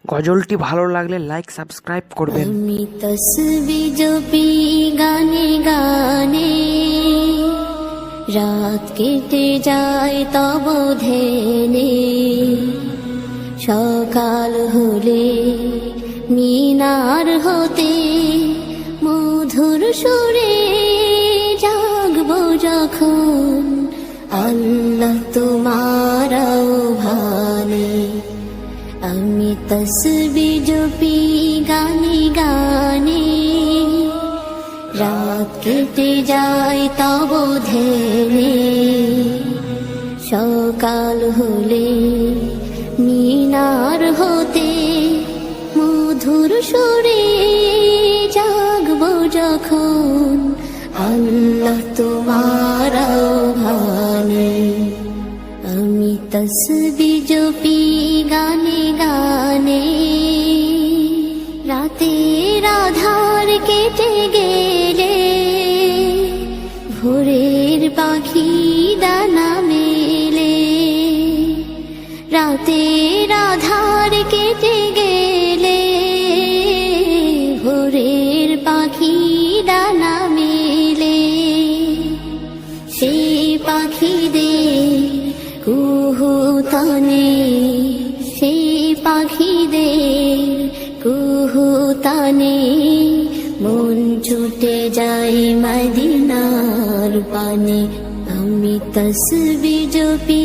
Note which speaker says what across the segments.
Speaker 1: গজলটি ভালো লাগলে like subscribe করবেন।
Speaker 2: আমি তসবিহ জপি গানে গানে, রাত কেটে যায় তব ধ্যানে। সকাল হলে মিনার হতে মধুর সুরে জাগবো যখন, আল্লাহ তোমার আহ্বানে। আমি তসবিহ জপি গানে গানে, রাত কেটে যায় তব ধ্যানে। সকাল হলে মিনার হতে মধুর সুরে জাগবো যখন, আল্লাহ তোমার আহ্বানে। আমি তসবিহ জপি গানে গানে, রাতের আধার কেটে গেলে ভোরের পাখি ডানা মেলে। রাতের আধার কেটে গেলে ভোরের পাখি ডানা মেলে। সেই পাখিদের কুহুতানে, সেই পাখিদের কুহুতানে মন ছুটে যায় মদিনার পানে। আমি তসবিহ জপি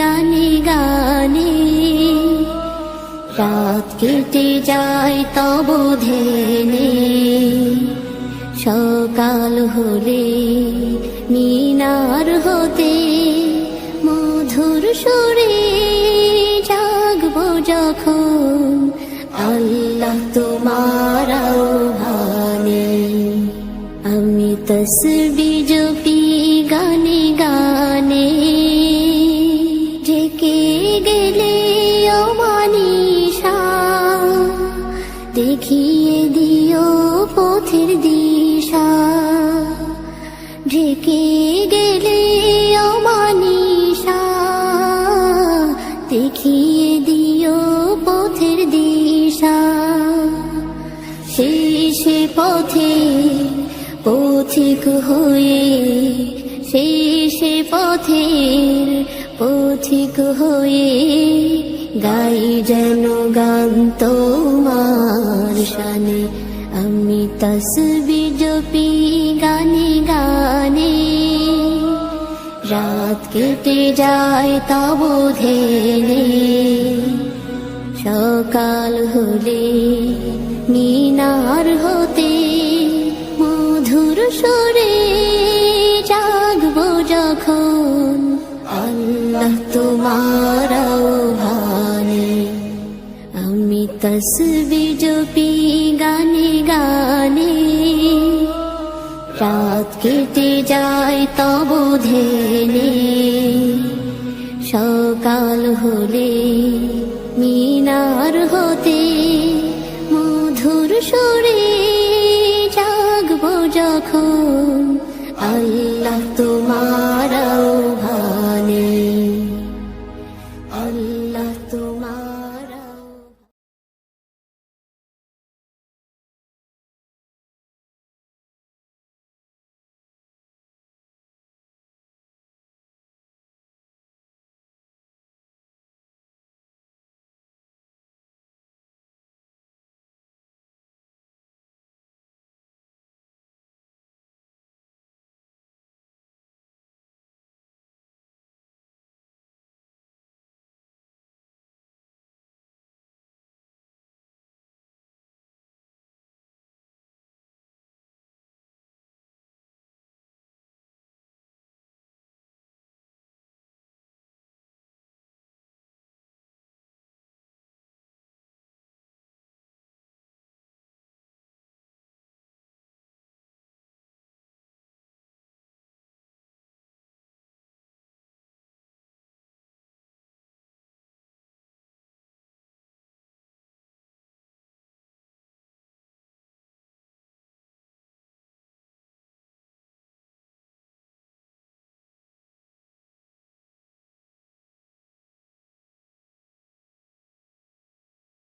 Speaker 2: গানে গানে, রাত কেটে যায় তব ধ্যানে। সকাল হলে মিনার হতে মধুর সুরে জাগবো যখন, আল্লাহ তোমার আহ্বানে। আমি তসবিহ জপি গানে গানে, ঢেকে গেলে অমানিসা দেখিয়ে দিও পথের দিশা। ঢেকে গেলে অমানিসা দেখিয়ে দিও পথের দিশা। শেষে পথে পথিক হয়ে, শেষে পথের পথিক হয়ে গাই যেন গান তোমার শানে। আমি তসবিহ জপি গানে গানে, রাত কেটে যায় তব ধ্যানে। সকাল হলে মিনার হতে মধুর সুরে জাগবো যখন, আল্লাহ তোমার আহ্বানে। আমি তসবিহ জপি গানে গানে, রাত কেটে যায় তব ধ্যানে। সকাল হলে মিনার হতে মধুর সুরে